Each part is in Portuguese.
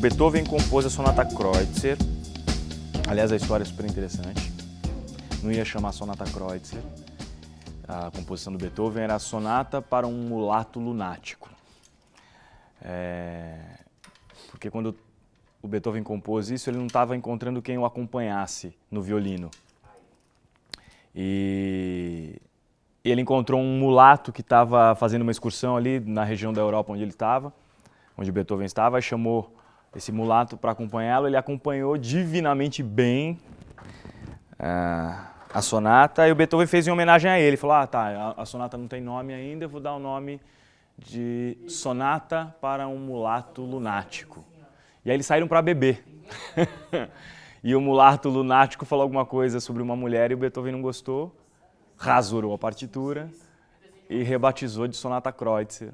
Beethoven compôs a Sonata Kreutzer. Aliás, a história é super interessante. Não ia chamar Sonata Kreutzer. A composição do Beethoven era a Sonata para um Mulato Lunático. Porque quando o Beethoven compôs isso, ele não estava encontrando quem o acompanhasse no violino. E ele encontrou um mulato que estava fazendo uma excursão ali na região da Europa onde ele estava, onde o Beethoven estava, e chamou esse mulato para acompanhá-lo. Ele acompanhou divinamente bem a sonata, e o Beethoven fez em homenagem a ele. Falou, a sonata não tem nome ainda, eu vou dar o nome de Sonata para um Mulato Lunático. E aí eles saíram para beber. E o mulato lunático falou alguma coisa sobre uma mulher e o Beethoven não gostou, rasurou a partitura e rebatizou de Sonata Kreutzer.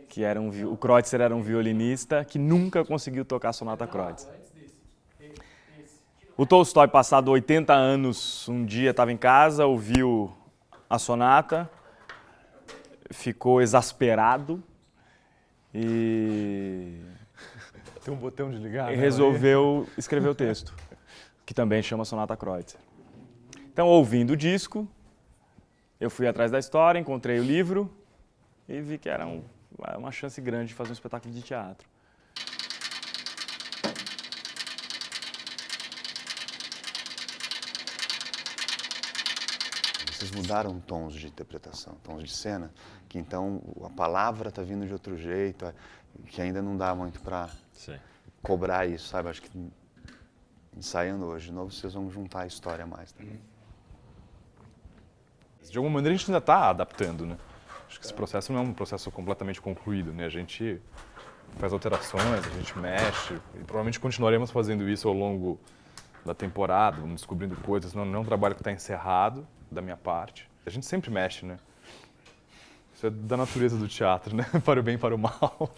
Que era o Kreutzer era um violinista que nunca conseguiu tocar Sonata Kreutzer. O Tolstói, passado 80 anos, um dia estava em casa, ouviu a sonata, ficou exasperado e tem um botão de ligar, né? Resolveu escrever o texto, que também chama Sonata Kreutzer. Então, ouvindo o disco, eu fui atrás da história, encontrei o livro e vi que era uma chance grande de fazer um espetáculo de teatro. Vocês mudaram tons de interpretação, tons de cena, que então a palavra está vindo de outro jeito, que ainda não dá muito para cobrar isso, sabe? Acho que ensaiando hoje de novo, vocês vão juntar a história mais também. De alguma maneira a gente ainda está adaptando, né? Acho que esse processo não é um processo completamente concluído, né? A gente faz alterações, a gente mexe, e provavelmente continuaremos fazendo isso ao longo da temporada, descobrindo coisas. Não é um trabalho que está encerrado da minha parte. A gente sempre mexe, né? Isso é da natureza do teatro, né? Para o bem e para o mal.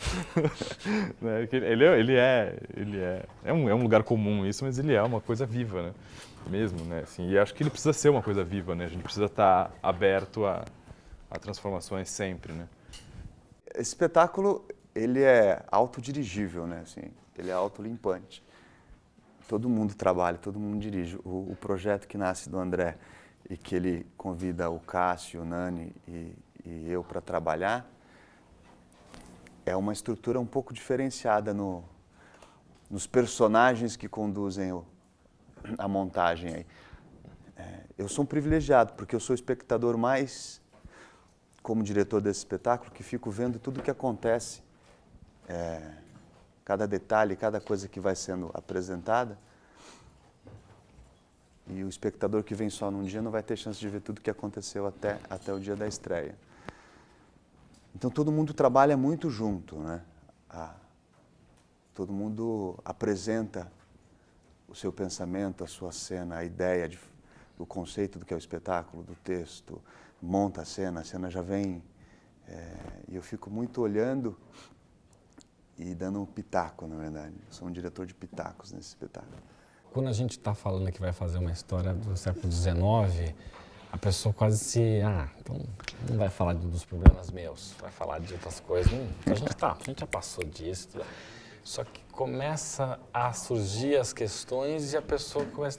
É um lugar comum isso, mas ele é uma coisa viva, né? Mesmo, né? Assim, e acho que ele precisa ser uma coisa viva, né? A gente precisa estar aberto a transformações sempre, né? Esse espetáculo, ele é autodirigível, né? Assim, ele é autolimpante. Todo mundo trabalha, todo mundo dirige. O projeto que nasce do André e que ele convida o Cássio, o Nani e eu para trabalhar, é uma estrutura um pouco diferenciada nos personagens que conduzem a montagem aí. Eu sou um privilegiado, porque eu sou o espectador mais, como diretor desse espetáculo, que fico vendo tudo o que acontece, cada detalhe, cada coisa que vai sendo apresentada. E o espectador que vem só num dia não vai ter chance de ver tudo o que aconteceu até o dia da estreia. Então todo mundo trabalha muito junto, né? Todo mundo apresenta o seu pensamento, a sua cena, a ideia do conceito do que é o espetáculo, do texto, monta a cena já vem. E eu fico muito olhando e dando um pitaco, na verdade. Eu sou um diretor de pitacos nesse espetáculo. Quando a gente está falando que vai fazer uma história do século XIX, a pessoa quase então não vai falar dos problemas meus, vai falar de outras coisas. A gente já passou disso. Só que começa a surgir as questões e a pessoa começa...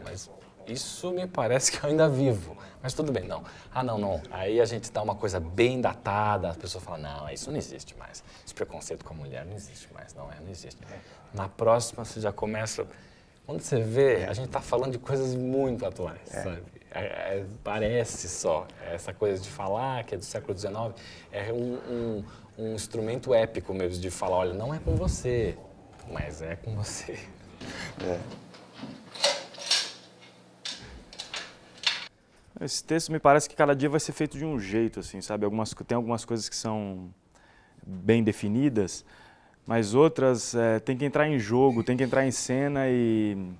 Mas isso me parece que eu ainda vivo. Mas tudo bem, não. Não. Aí a gente dá uma coisa bem datada, a pessoa fala, não, isso não existe mais. Esse preconceito com a mulher não existe mais, não existe. Na próxima você já começa... Quando você vê, a gente está falando de coisas muito atuais, sabe? Parece só, essa coisa de falar que é do século XIX, é um instrumento épico mesmo de falar, olha, não é com você, mas é com você. Esse texto me parece que cada dia vai ser feito de um jeito, assim, sabe? Tem algumas coisas que são bem definidas, mas outras tem que entrar em jogo, tem que entrar em cena e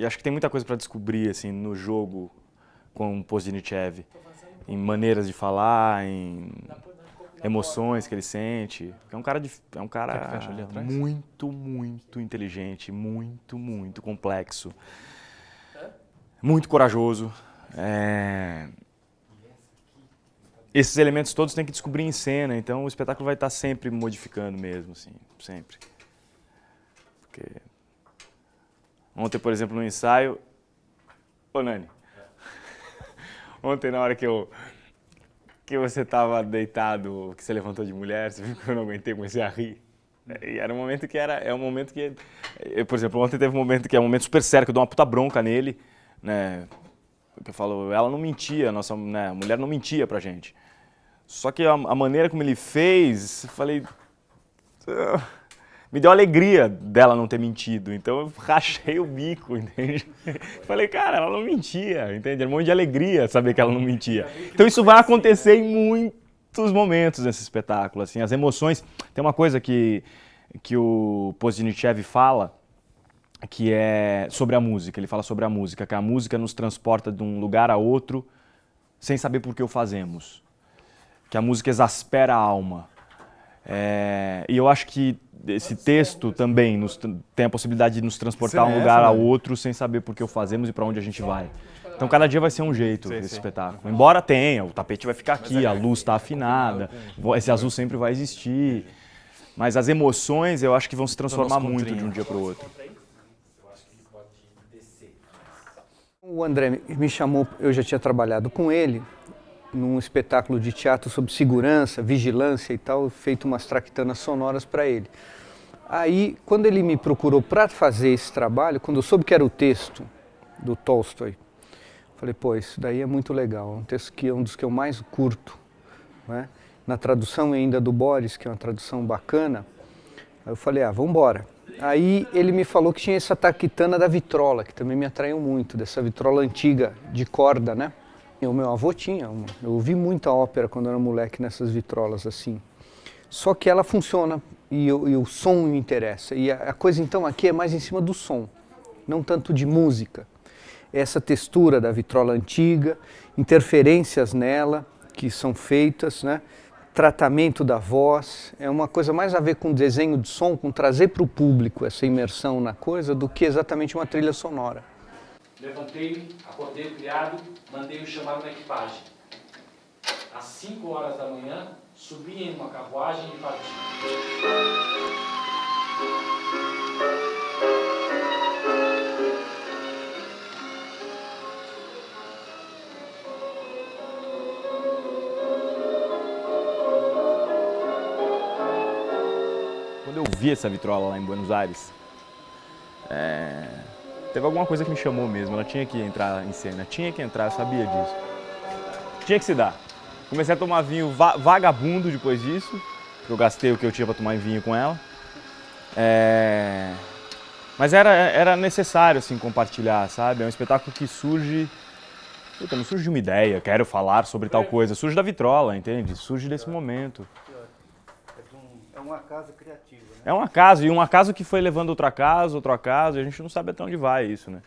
acho que tem muita coisa para descobrir assim, no jogo com o Poznichev, em maneiras de falar, em emoções que ele sente. É um cara muito, muito inteligente, muito, muito complexo, muito corajoso. esses elementos todos tem que descobrir em cena, então o espetáculo vai estar sempre modificando mesmo, assim, sempre. Porque... Ontem, por exemplo, no ensaio... Ô, Nani, ontem na hora que você estava deitado, que você levantou de mulher, você viu que eu não aguentei, comecei a rir. E era um momento que é um momento que... por exemplo, ontem teve um momento que é um momento super sério, que eu dou uma puta bronca nele, né? Porque eu falo, ela não mentia, a mulher não mentia pra gente. Só que a maneira como ele fez, eu falei... me deu alegria dela não ter mentido, então eu rachei o bico, entende? Falei, cara, ela não mentia, entende? Era um monte de alegria saber que ela não mentia. Então isso vai acontecer em muitos momentos nesse espetáculo, assim, as emoções... Tem uma coisa que o Poznichev fala, que é sobre a música, ele fala sobre a música, que a música nos transporta de um lugar a outro sem saber por que o fazemos, que a música exaspera a alma. E eu acho que esse texto também tem a possibilidade de nos transportar de um lugar a outro sem saber por que o fazemos e para onde a gente vai. Então cada dia vai ser um jeito esse espetáculo. Embora tenha, o tapete vai ficar aqui, a luz está afinada, esse azul sempre vai existir. Mas as emoções eu acho que vão se transformar muito de um dia para o outro. O André me chamou, eu já tinha trabalhado com ele, num espetáculo de teatro sobre segurança, vigilância e tal, feito umas traquitanas sonoras para ele. Aí, quando ele me procurou para fazer esse trabalho, quando eu soube que era o texto do Tolstói, falei, pô, isso daí é muito legal, é um texto que é um dos que eu mais curto, né? Na tradução ainda do Boris, que é uma tradução bacana, aí eu falei, vamos embora. Aí ele me falou que tinha essa taquitana da vitrola, que também me atraiu muito, dessa vitrola antiga de corda, né? E o meu avô tinha uma. Eu ouvi muita ópera quando eu era moleque nessas vitrolas assim. Só que ela funciona e o som me interessa. E a coisa então aqui é mais em cima do som, não tanto de música. Essa textura da vitrola antiga, interferências nela que são feitas, né? Tratamento da voz, é uma coisa mais a ver com desenho de som, com trazer para o público essa imersão na coisa, do que exatamente uma trilha sonora. Levantei-me, acordei o criado, mandei-o chamar na equipagem. Às 5 horas da manhã, subi em uma carruagem e parti. Quando eu vi essa vitrola lá em Buenos Aires, teve alguma coisa que me chamou mesmo, ela tinha que entrar em cena, tinha que entrar, eu sabia disso. Tinha que se dar. Comecei a tomar vinho vagabundo depois disso, porque eu gastei o que eu tinha para tomar em vinho com ela. Mas era necessário, assim, compartilhar, sabe? É um espetáculo que surge... Puta, não surge de uma ideia, quero falar sobre tal coisa, surge da vitrola, entende? Surge desse momento. É um acaso criativo, né? É um acaso, e um acaso que foi levando outro acaso, e a gente não sabe até onde vai isso, né?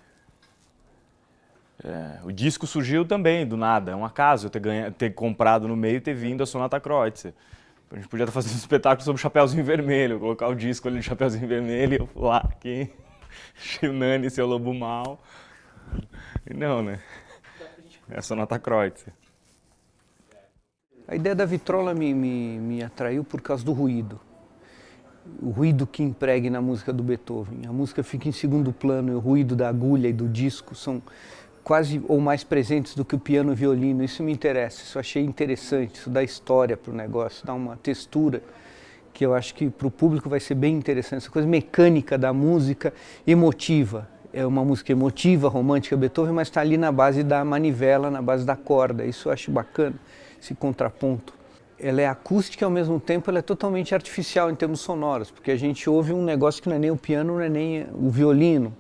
O disco surgiu também, do nada, é um acaso eu ter comprado no meio e ter vindo a Sonata Kreutzer. A gente podia estar fazendo um espetáculo sobre Chapeuzinho Vermelho, colocar o disco ali de Chapeuzinho Vermelho e eu lá aqui, o Nani, seu lobo mau. E não, né? É a Sonata Kreutzer. A ideia da vitrola me atraiu por causa do ruído. O ruído que empregue na música do Beethoven. A música fica em segundo plano e o ruído da agulha e do disco são quase ou mais presentes do que o piano e o violino. Isso me interessa, isso eu achei interessante, isso dá história para o negócio, dá uma textura que eu acho que para o público vai ser bem interessante. Essa coisa mecânica da música emotiva. É uma música emotiva, romântica, Beethoven, mas está ali na base da manivela, na base da corda. Isso eu acho bacana, esse contraponto. Ela é acústica e ao mesmo tempo ela é totalmente artificial em termos sonoros, porque a gente ouve um negócio que não é nem o piano, não é nem o violino,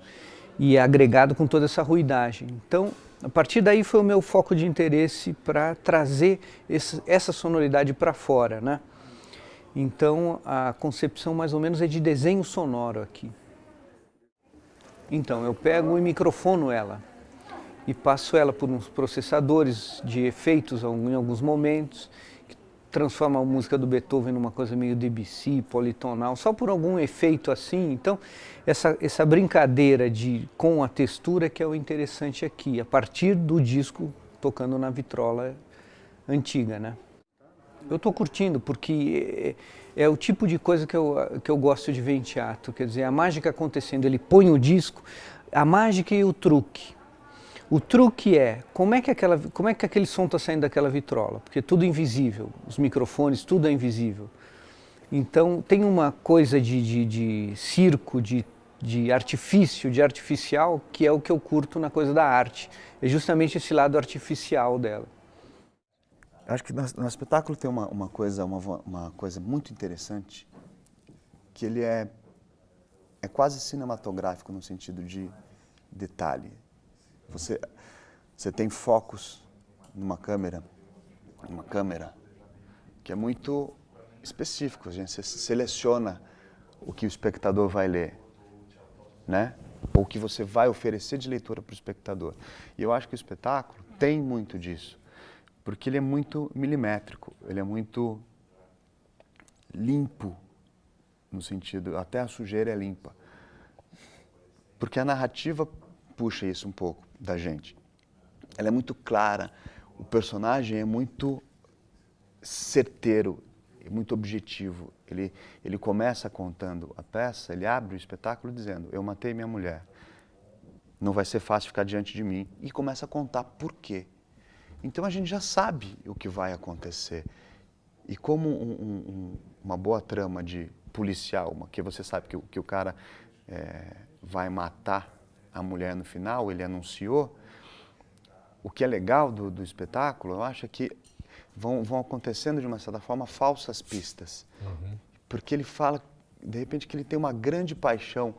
e é agregado com toda essa ruidagem. Então, a partir daí foi o meu foco de interesse para trazer essa sonoridade para fora, né? Então, a concepção mais ou menos é de desenho sonoro aqui. Então, eu pego e microfono ela e passo ela por uns processadores de efeitos em alguns momentos, que transforma a música do Beethoven numa coisa meio Debussy, politonal, só por algum efeito assim. Então, essa brincadeira com a textura que é o interessante aqui, a partir do disco tocando na vitrola antiga, né? Eu estou curtindo, porque é o tipo de coisa que eu gosto de ver em teatro. Quer dizer, a mágica acontecendo, ele põe o disco, a mágica e o truque. O truque é, como é que aquele som está saindo daquela vitrola? Porque tudo é invisível, os microfones, tudo é invisível. Então, tem uma coisa de circo, de artifício, de artificial, que é o que eu curto na coisa da arte. É justamente esse lado artificial dela. Acho que no espetáculo tem uma coisa muito interessante, que ele é quase cinematográfico no sentido de detalhe. Você tem focos numa câmera, que é muito específico. A gente seleciona o que o espectador vai ler, né? Ou o que você vai oferecer de leitura para o espectador. E eu acho que o espetáculo tem muito disso, porque ele é muito milimétrico, ele é muito limpo, no sentido, até a sujeira é limpa. Porque a narrativa puxa isso um pouco da gente. Ela é muito clara, o personagem é muito certeiro, é muito objetivo. Ele começa contando a peça, ele abre o espetáculo dizendo: eu matei minha mulher, não vai ser fácil ficar diante de mim. E começa a contar por quê. Então a gente já sabe o que vai acontecer. E como uma boa trama de policial, que você sabe que o cara vai matar a mulher no final, ele anunciou, o que é legal do espetáculo, eu acho que vão acontecendo de uma certa forma falsas pistas. Uhum. Porque ele fala, de repente, que ele tem uma grande paixão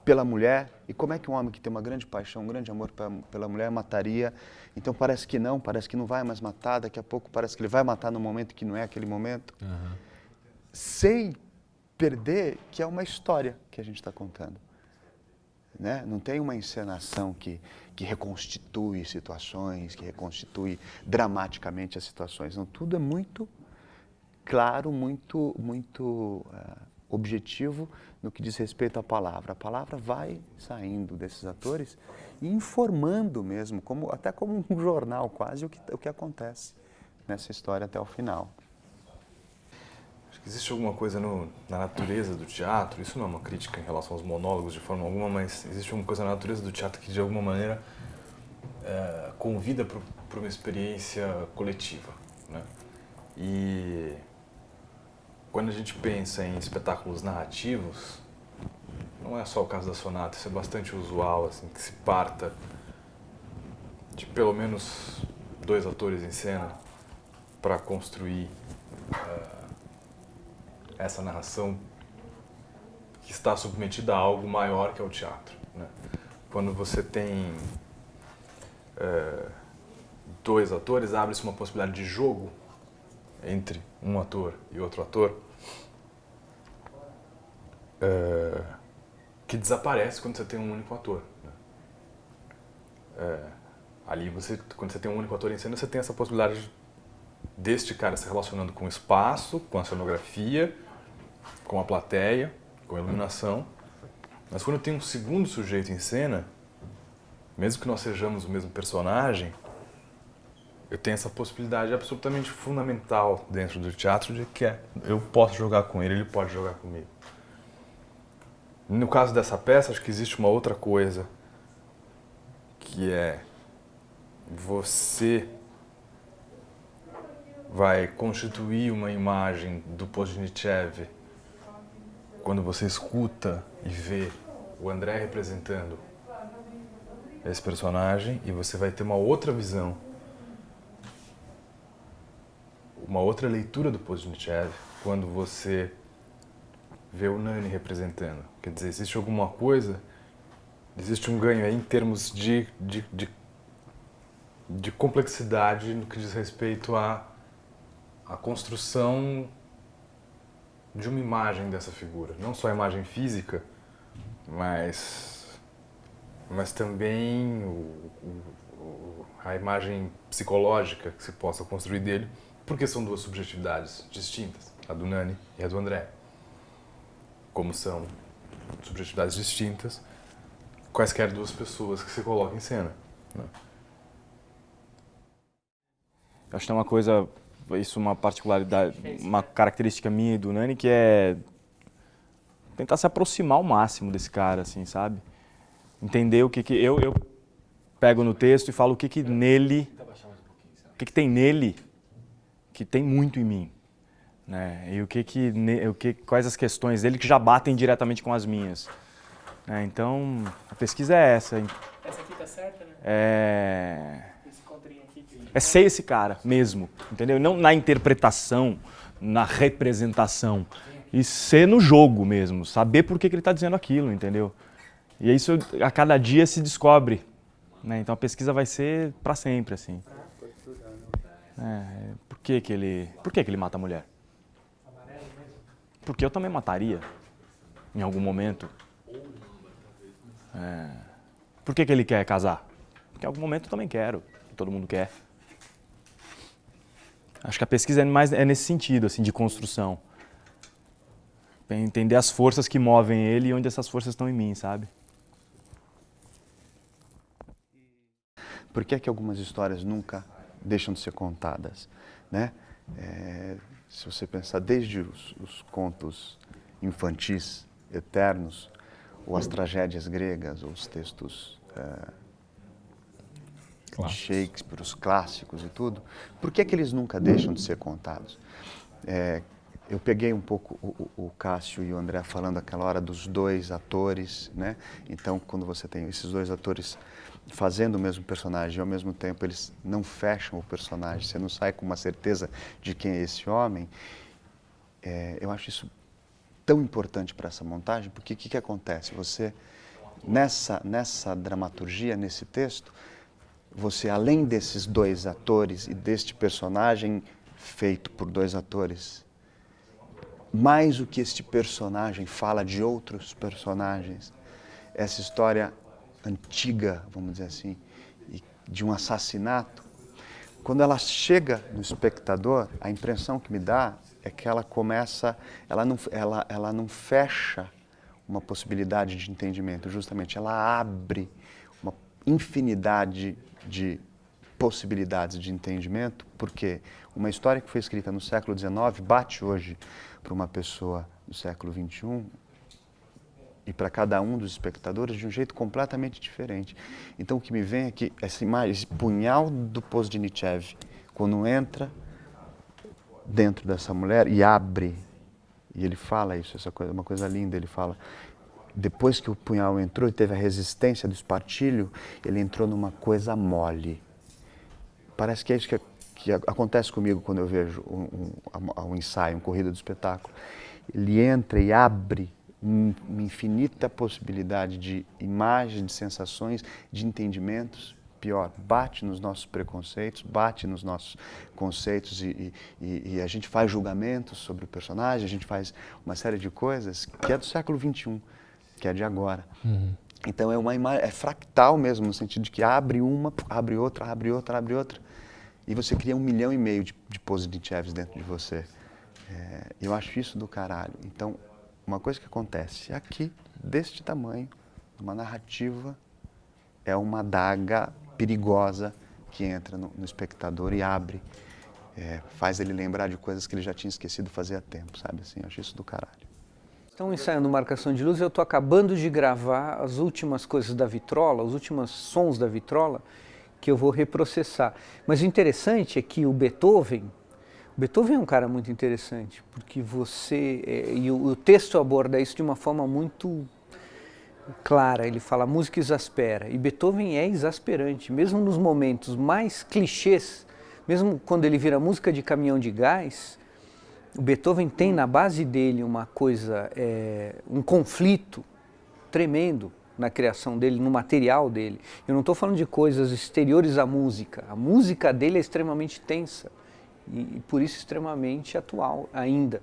pela mulher. E como é que um homem que tem uma grande paixão, um grande amor pela mulher mataria? Então parece que não vai mais matar, daqui a pouco parece que ele vai matar no momento que não é aquele momento. Uhum. Sem perder que é uma história que a gente está contando. Né? Não tem uma encenação que reconstitui situações, que reconstitui dramaticamente as situações. Não, tudo é muito claro, muito objetivo no que diz respeito à palavra. A palavra vai saindo desses atores e informando mesmo, até como um jornal quase, o que acontece nessa história até o final. Existe alguma coisa na natureza do teatro, isso não é uma crítica em relação aos monólogos de forma alguma, mas existe alguma coisa na natureza do teatro que de alguma maneira convida para uma experiência coletiva, né? E quando a gente pensa em espetáculos narrativos, não é só o caso da Sonata, isso é bastante usual, assim, que se parta de pelo menos 2 atores em cena para construir essa narração que está submetida a algo maior que é o teatro, né? Quando você tem 2 atores, abre-se uma possibilidade de jogo entre um ator e outro ator que desaparece quando você tem um único ator, né? Ali, quando você tem um único ator em cena, você tem essa possibilidade deste cara se relacionando com o espaço, com a cenografia, com a plateia, com a iluminação. Mas quando tem um segundo sujeito em cena, mesmo que nós sejamos o mesmo personagem, eu tenho essa possibilidade absolutamente fundamental dentro do teatro de que eu posso jogar com ele, ele pode jogar comigo. No caso dessa peça, acho que existe uma outra coisa, que é você vai constituir uma imagem do Poznichev quando você escuta e vê o André representando esse personagem, e você vai ter uma outra visão, uma outra leitura do Poznichev quando você vê o Nani representando. Quer dizer, existe alguma coisa, existe um ganho aí em termos de complexidade no que diz respeito à construção de uma imagem dessa figura. Não só a imagem física, mas também a imagem psicológica que se possa construir dele, porque são 2 subjetividades distintas, a do Nani e a do André. Como são subjetividades distintas, quaisquer 2 pessoas que se colocam em cena, né? Acho que tem uma coisa isso é uma particularidade, uma característica minha e do Nani, que é tentar se aproximar ao máximo desse cara, assim, sabe? Entender o que eu pego no texto e falo o que nele, o que tem nele que tem muito em mim, né? E quais as questões dele que já batem diretamente com as minhas. Então, a pesquisa é essa. Essa aqui tá certa, né? Esse contrinho aqui. É ser esse cara mesmo, entendeu? Não na interpretação, na representação. E ser no jogo mesmo, saber por que ele está dizendo aquilo, entendeu? E isso a cada dia se descobre, né? Então a pesquisa vai ser para sempre, assim. Por que ele mata a mulher? Porque eu também mataria, em algum momento. Por que ele quer casar? Porque em algum momento eu também quero, todo mundo quer. Acho que a pesquisa é nesse sentido, assim, de construção. Entender as forças que movem ele e onde essas forças estão em mim, sabe? Por que é que algumas histórias nunca deixam de ser contadas, né? Se você pensar desde os contos infantis eternos, ou as tragédias gregas, ou os textos de Shakespeare, os clássicos e tudo, por que é que eles nunca deixam de ser contados? Eu peguei um pouco o Cássio e o André falando aquela hora dos dois atores, né? Então, quando você tem esses dois atores fazendo o mesmo personagem e ao mesmo tempo eles não fecham o personagem, você não sai com uma certeza de quem é esse homem, eu acho isso tão importante para essa montagem, porque o que acontece? Você, nessa dramaturgia, nesse texto, você, além desses dois atores e deste personagem feito por dois atores, mais o que este personagem fala de outros personagens, essa história antiga, vamos dizer assim, de um assassinato, quando ela chega no espectador, a impressão que me dá é que ela começa, ela não fecha uma possibilidade de entendimento, justamente, ela abre uma infinidade de possibilidades de entendimento, porque uma história que foi escrita no século XIX bate hoje para uma pessoa do século XXI e para cada um dos espectadores de um jeito completamente diferente. Então o que me vem é que essa imagem, esse punhal do Poznichev, quando entra dentro dessa mulher e abre, e ele fala isso, essa coisa, uma coisa linda, ele fala, depois que o punhal entrou e teve a resistência do espartilho, ele entrou numa coisa mole. Parece que é isso que acontece comigo quando eu vejo um ensaio, uma corrida do espetáculo. Ele entra e abre uma infinita possibilidade de imagens, de sensações, de entendimentos. Pior, bate nos nossos preconceitos, bate nos nossos conceitos e a gente faz julgamentos sobre o personagem, a gente faz uma série de coisas que é do século XXI, que é de agora. Então é uma imagem, é fractal mesmo, no sentido de que abre uma, abre outra, abre outra, abre outra. E você cria 1,5 milhão de Poznichevs dentro de você. Eu acho isso do caralho. Então, uma coisa que acontece aqui, deste tamanho, uma narrativa, é uma adaga perigosa que entra no espectador e abre, faz ele lembrar de coisas que ele já tinha esquecido fazia tempo, sabe? Assim, eu acho isso do caralho. Estão ensaiando Marcação de Luz, eu estou acabando de gravar as últimas coisas da vitrola, os últimos sons da vitrola, que eu vou reprocessar. Mas o interessante é que o Beethoven é um cara muito interessante, porque e o texto aborda isso de uma forma muito clara, ele fala, a música exaspera, e Beethoven é exasperante, mesmo nos momentos mais clichês, mesmo quando ele vira música de caminhão de gás, o Beethoven tem na base dele uma coisa, um conflito tremendo na criação dele, no material dele. Eu não estou falando de coisas exteriores à música, a música dele é extremamente tensa e por isso extremamente atual ainda.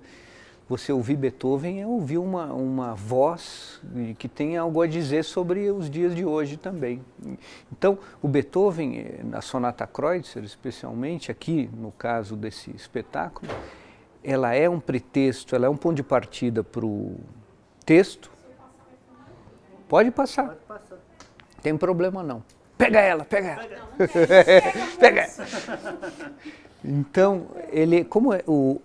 Você ouvir Beethoven é ouvir uma voz que tem algo a dizer sobre os dias de hoje também. Então, o Beethoven, na Sonata Kreutzer, especialmente aqui no caso desse espetáculo, ela é um pretexto, ela é um ponto de partida para o texto. Pode passar. Pode passar. Tem problema não. Pega ela, pega ela. Pega ela. Então,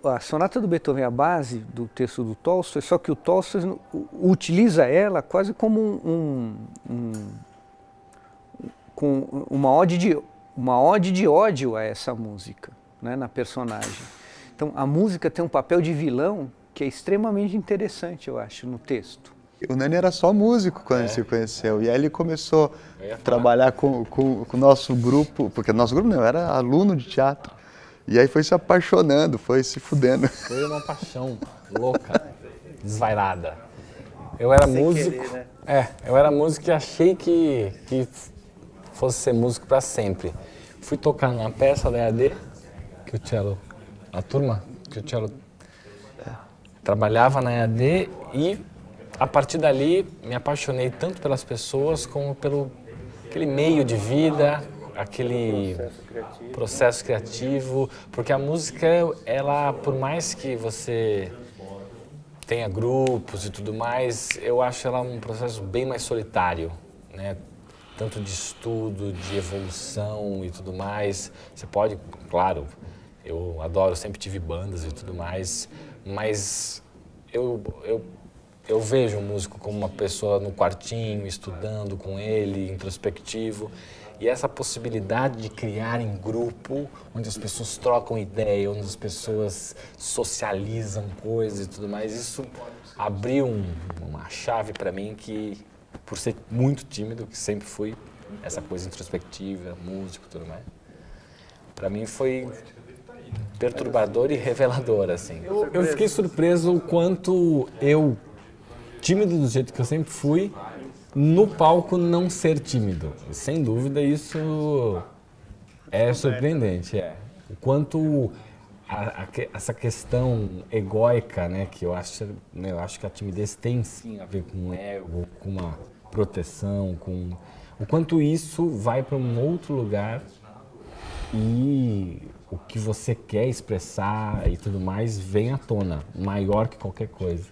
a sonata do Beethoven é a base do texto do Tolstói, só que o Tolstói utiliza ela quase como com uma ode de ódio a essa música, né, na personagem. Então, a música tem um papel de vilão que é extremamente interessante, eu acho, no texto. O Nani era só músico quando ele se conheceu, e aí ele começou a trabalhar com o nosso grupo, porque o nosso grupo não, era aluno de teatro, e aí foi se apaixonando, foi se fudendo. Foi uma paixão louca, desvairada. Eu era músico, querer, né? eu era músico e achei que fosse ser músico para sempre. Fui tocar numa peça da EAD, que o cello, a turma, que o cello trabalhava na EAD, e a partir dali me apaixonei tanto pelas pessoas como pelo aquele meio de vida, aquele processo criativo, porque a música, ela, por mais que você tenha grupos e tudo mais, eu acho ela um processo bem mais solitário, né? Tanto de estudo, de evolução e tudo mais. Você pode, claro, eu adoro, sempre tive bandas e tudo mais, mas eu vejo o músico como uma pessoa no quartinho, estudando com ele, introspectivo. E essa possibilidade de criar em grupo, onde as pessoas trocam ideia, onde as pessoas socializam coisas e tudo mais, isso abriu uma chave para mim que, por ser muito tímido, que sempre fui, essa coisa introspectiva, músico e tudo mais, para mim foi perturbador e revelador, assim. Eu fiquei surpreso o quanto eu, tímido do jeito que eu sempre fui, no palco não ser tímido. Sem dúvida isso é surpreendente, O quanto essa questão egóica, né, que eu acho que a timidez tem sim a ver com ego, com uma proteção, com o quanto isso vai para um outro lugar e o que você quer expressar e tudo mais vem à tona, maior que qualquer coisa.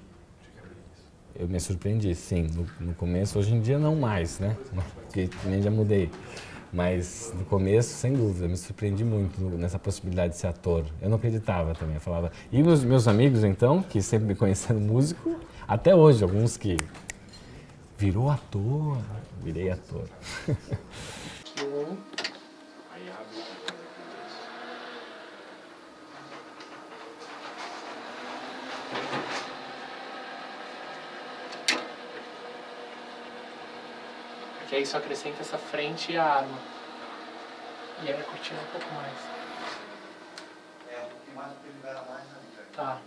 Eu me surpreendi, sim, no começo, hoje em dia não mais, né, porque nem já mudei. Mas no começo, sem dúvida, me surpreendi muito nessa possibilidade de ser ator. Eu não acreditava também, eu falava... E meus amigos, então, que sempre me conheceram músico, até hoje, alguns que... Virou ator, virei ator. Porque aí só acrescenta essa frente e a arma. E aí a cortina um pouco mais. Um pouquinho mais porque libera mais, né? Tá.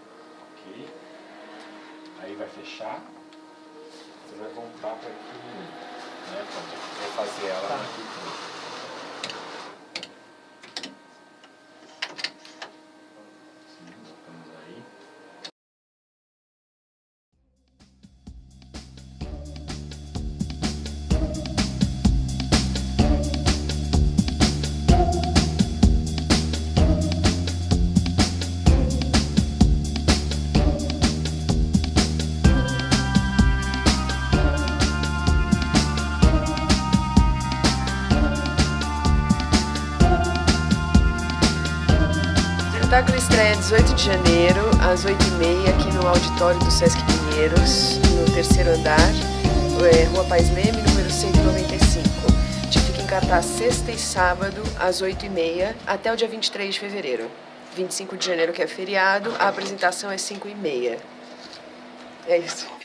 Ok. Aí vai fechar. Você vai voltar para aqui, né? Vou fazer ela aqui. Voltamos aí. O espetáculo estreia 18 de janeiro, às 8h30, aqui no auditório do Sesc Pinheiros, no 3º andar, Rua Pais Leme, número 195. A gente fica em cartaz sexta e sábado, às 8h30, até o dia 23 de fevereiro. 25 de janeiro, que é feriado, a apresentação é 5h30. É isso.